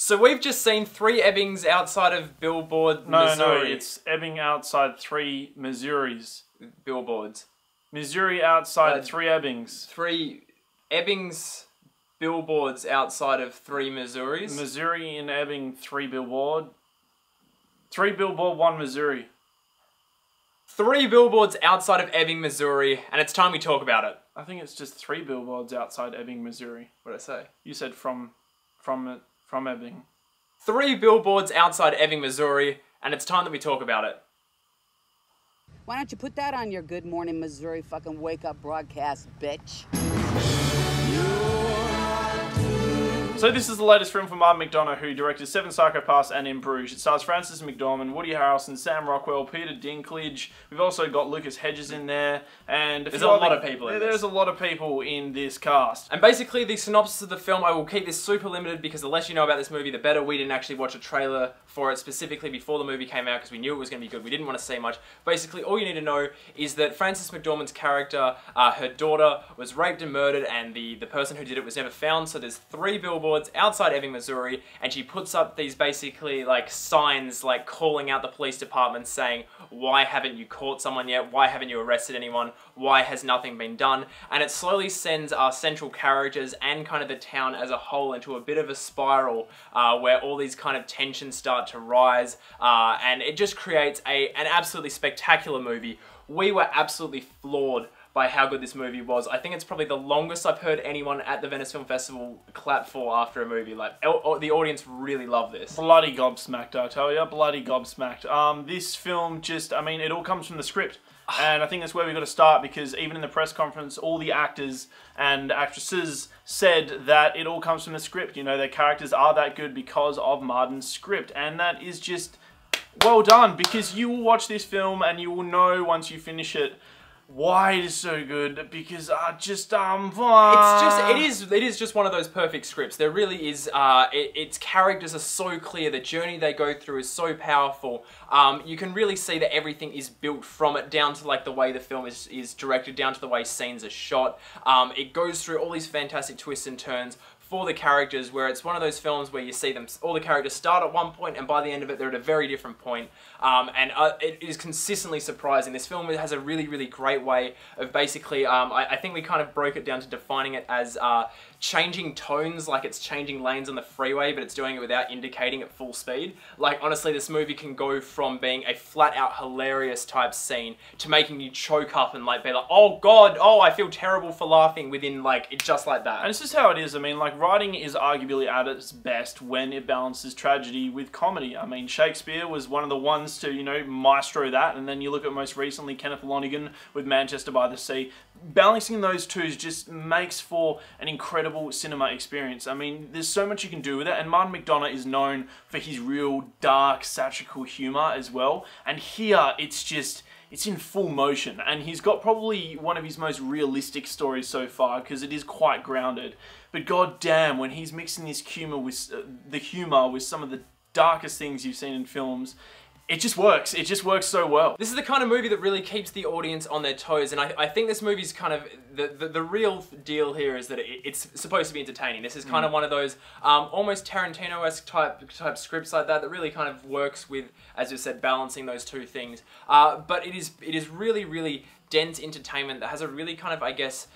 So we've just seen 3 Ebbings outside of Billboard, Missouri. No, it's Ebbing outside 3 Missouris. Billboards. Missouri outside 3 Ebbings. 3 Ebbings, Billboards outside of 3 Missouris. Missouri and Ebbing, 3 Billboard. 3 Billboard, 1 Missouri. 3 billboards outside of Ebbing, Missouri, and it's time we talk about it. I think it's just 3 billboards outside Ebbing, Missouri. What did I say? You said from Ebbing. 3 billboards outside Ebbing, Missouri, and it's time that we talk about it. Why don't you put that on your Good Morning Missouri fucking wake up broadcast, bitch? So this is the latest film from McDonagh, who directed 7 Psychopaths and In Bruges. It stars Frances McDormand, Woody Harrelson, Sam Rockwell, Peter Dinklage. We've also got Lucas Hedges in there, and there's a lot of people in this. There's a lot of people in this cast. And basically, the synopsis of the film, I will keep this super limited because the less you know about this movie, the better. We didn't actually watch a trailer for it specifically before the movie came out because we knew it was going to be good. We didn't want to say much. Basically, all you need to know is that Frances McDormand's character, her daughter, was raped and murdered, and the person who did it was never found. So there's 3 billboards outside Ebbing, Missouri, and she puts up these basically like signs like calling out the police department saying, why haven't you caught someone yet? Why haven't you arrested anyone? Why has nothing been done? And it slowly sends our central characters and kind of the town as a whole into a bit of a spiral where all these kind of tensions start to rise, and it just creates an absolutely spectacular movie. We were absolutely floored by how good this movie was. I think it's probably the longest I've heard anyone at the Venice Film Festival clap for after a movie. Like, the audience really loved this. Bloody gobsmacked, I tell you. Bloody gobsmacked. This film just, I mean, it all comes from the script. And I think that's where we've got to start, because even in the press conference, all the actors and actresses said that it all comes from the script. You know, their characters are that good because of Martin's script. And that is just well done, because you will watch this film and you will know once you finish it why it is so good, because it is just one of those perfect scripts. There really is, its characters are so clear, the journey they go through is so powerful. You can really see that everything is built from it, down to like the way the film is directed, down to the way scenes are shot. It goes through all these fantastic twists and turns for the characters, where it's one of those films where you see them, all the characters start at one point and by the end of it they're at a very different point. It is consistently surprising. This film has a really, really great way of basically, I think we kind of broke it down to defining it as changing tones, like it's changing lanes on the freeway, but it's doing it without indicating at full speed. Like, honestly, this movie can go from being a flat-out hilarious type scene to making you choke up and like be like, oh god, oh I feel terrible for laughing within like, just like that. And it's just how it is. I mean, like, writing is arguably at its best when it balances tragedy with comedy. I mean, Shakespeare was one of the ones to, you know, maestro that, and then you look at most recently Kenneth Lonergan with Manchester by the Sea. Balancing those two just makes for an incredible cinema experience. I mean, there's so much you can do with it, and Martin McDonagh is known for his real dark, satirical humour as well, and here it's just, it's in full motion, and he's got probably one of his most realistic stories so far, because it is quite grounded. But god damn, when he's mixing this humour with some of the darkest things you've seen in films, it just works. It just works so well. This is the kind of movie that really keeps the audience on their toes, and I think this movie's kind of, the real deal here is that it's supposed to be entertaining. This is kind of one of those almost Tarantino-esque type scripts like that really kind of works with, as you said, balancing those two things. But it is really, really dense entertainment that has a really kind of, I guess,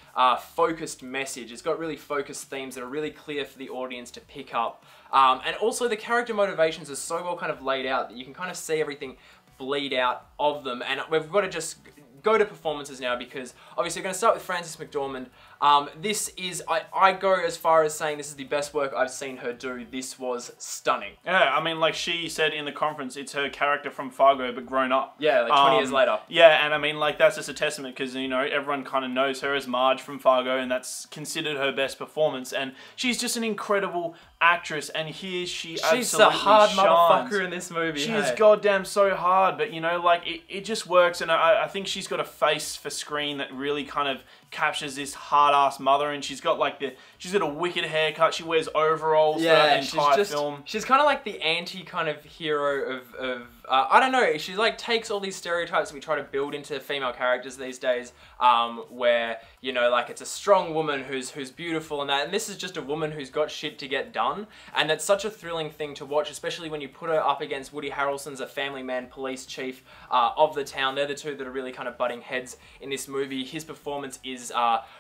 focused message. It's got really focused themes that are really clear for the audience to pick up. And also the character motivations are so well kind of laid out that you can kind of see everything bleed out of them. And we've got to just go to performances now, because obviously we're going to start with Frances McDormand. This is, I go as far as saying this is the best work I've seen her do. This was stunning. Yeah, I mean, like she said in the conference, it's her character from Fargo, but grown up. Yeah, like 20 years later. Yeah, and I mean, like, that's just a testament, because, you know, everyone kind of knows her as Marge from Fargo, and that's considered her best performance, and she's just an incredible actress, and here she's absolutely a hard shines. motherfucker in this movie. She is goddamn so hard, but, you know, like, it just works, and I think she's got a face for screen that really kind of captures this hard badass mother, and she's got like she's got a wicked haircut. She wears overalls throughout the entire film. She's kind of like the anti kind of hero of I don't know. She like takes all these stereotypes that we try to build into female characters these days, where you know, like it's a strong woman who's beautiful and that, and this is just a woman who's got shit to get done, and that's such a thrilling thing to watch, especially when you put her up against Woody Harrelson's a family man, police chief of the town. They're the two that are really kind of butting heads in this movie. His performance is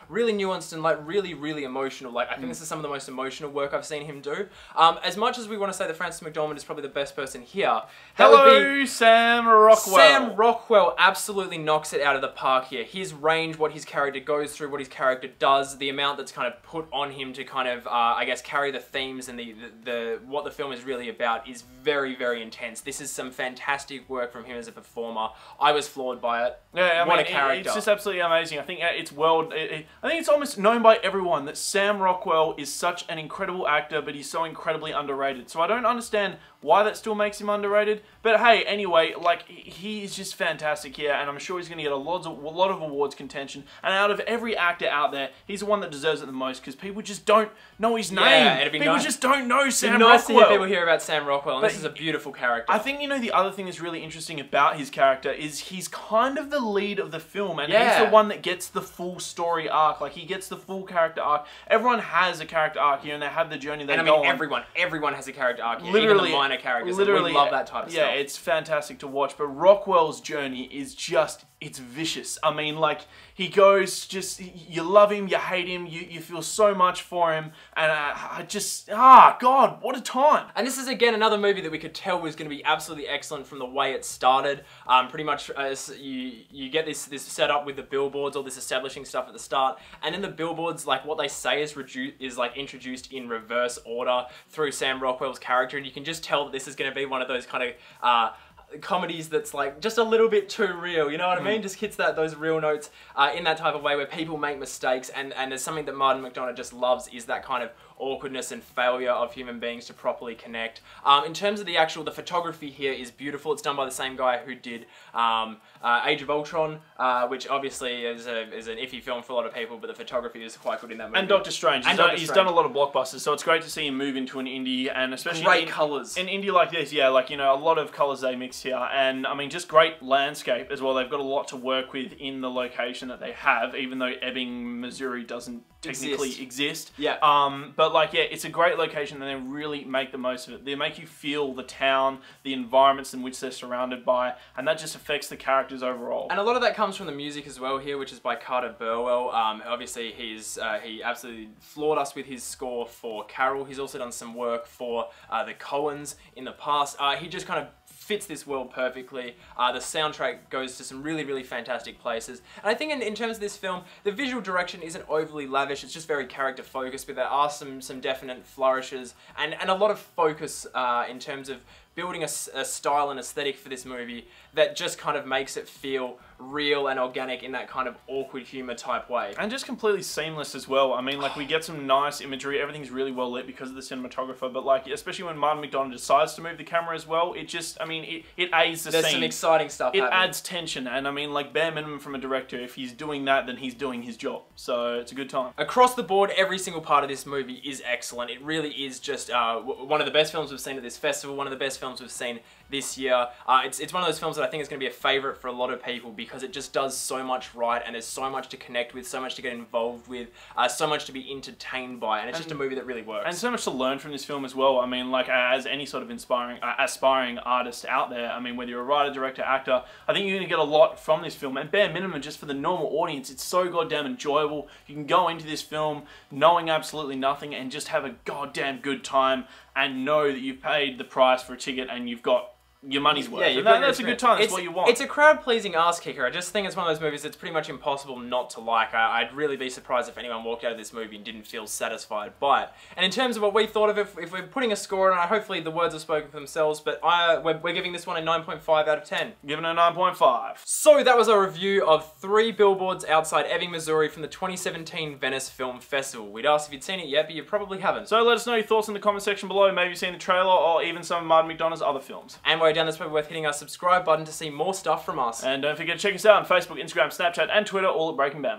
really nuanced and like really emotional. Like I think this is some of the most emotional work I've seen him do. As much as we want to say that Frances McDormand is probably the best person here, that would be Sam Rockwell. Sam Rockwell absolutely knocks it out of the park here. His range, what his character goes through, what his character does, the amount that's kind of put on him to kind of, I guess, carry the themes and the what the film is really about is very intense. This is some fantastic work from him as a performer. I was floored by it. Yeah, what a character. It's just absolutely amazing. I think I think it's almost known by everyone that Sam Rockwell is such an incredible actor, but he's so incredibly underrated. So I don't understand why that still makes him underrated. But hey, anyway, like, he's just fantastic here, and I'm sure he's going to get a lot of awards contention. And out of every actor out there, he's the one that deserves it the most, because people just don't know his name. People just don't know Sam Rockwell. Nice to hear people hear about Sam Rockwell, and this is a beautiful character. I think, you know, the other thing that's really interesting about his character is he's kind of the lead of the film, and he's the one that gets the full story arc. Like, he gets the full character arc. Everyone has a character arc here, and they have the journey they go on. Everyone has a character arc here, even the minor characters. Literally, we love that type of stuff. Yeah, it's fantastic to watch, but Rockwell's journey is just, it's vicious. I mean, like, he goes just, you love him, you hate him, you feel so much for him, and I just, God, what a time. And this is, again, another movie that we could tell was going to be absolutely excellent from the way it started. Pretty much, you get this setup with the billboards, all this establishing stuff at the start, and then the billboards, like, what they say is like introduced in reverse order through Sam Rockwell's character, and you can just tell that this is going to be one of those kind of comedies that's like just a little bit too real, you know what I mean? Just hits those real notes in that type of way where people make mistakes, and there's something that Martin McDonagh just loves, is that kind of awkwardness and failure of human beings to properly connect. In terms of the photography here is beautiful. It's done by the same guy who did Age of Ultron, which obviously is an iffy film for a lot of people, but the photography is quite good in that movie. And Doctor Strange. He's done a lot of blockbusters, so it's great to see him move into an indie, and especially great colours. An indie like this, yeah, like, you know, a lot of colours they mix here, and I mean, just great landscape as well. They've got a lot to work with in the location that they have, even though Ebbing, Missouri doesn't technically exist. Yeah. But like, yeah, it's a great location, and they really make the most of it. They make you feel the town, the environments in which they're surrounded by, and that just affects the characters overall. And a lot of that comes from the music as well here, which is by Carter Burwell. Obviously, he absolutely floored us with his score for Carol. He's also done some work for the Coens in the past. He just kind of fits this world perfectly. The soundtrack goes to some really fantastic places. And I think in terms of this film, the visual direction isn't overly lavish. It's just very character focused, but there are some definite flourishes and a lot of focus in terms of building a style and aesthetic for this movie that just kind of makes it feel real and organic in that kind of awkward humor type way. And just completely seamless as well. I mean, like, we get some nice imagery. Everything's really well lit because of the cinematographer, but like, especially when Martin McDonagh decides to move the camera as well, it just, I mean, it aids the scene. There's some exciting stuff happening. It adds tension, and I mean, like, bare minimum from a director, if he's doing that, then he's doing his job. So it's a good time. Across the board, every single part of this movie is excellent. It really is just one of the best films we've seen at this festival, one of the best films we've seen this year. It's one of those films that I think is going to be a favourite for a lot of people because it just does so much right, and there's so much to connect with, so much to get involved with, so much to be entertained by, and it's just a movie that really works. And so much to learn from this film as well. I mean, like, as any sort of aspiring artist out there, I mean, whether you're a writer, director, actor, I think you're going to get a lot from this film, and bare minimum, just for the normal audience, it's so goddamn enjoyable. You can go into this film knowing absolutely nothing and just have a goddamn good time and know that you've paid the price for a ticket and you've got your money's worth. Yeah, that's a good time. That's what you want. It's a crowd-pleasing ass kicker. I just think it's one of those movies that's pretty much impossible not to like. I'd really be surprised if anyone walked out of this movie and didn't feel satisfied by it. And in terms of what we thought of it, if we're putting a score on it, hopefully the words have spoken for themselves, but we're giving this one a 9.5 out of 10. Giving it a 9.5. So that was our review of 3 billboards outside Ebbing, Missouri from the 2017 Venice Film Festival. We'd asked if you'd seen it yet, but you probably haven't. So let us know your thoughts in the comment section below. Maybe you've seen the trailer or even some of Martin McDonagh's other films. And while you're down, that's probably worth hitting our subscribe button to see more stuff from us. And don't forget to check us out on Facebook, Instagram, Snapchat, and Twitter, all at Breaking Banter.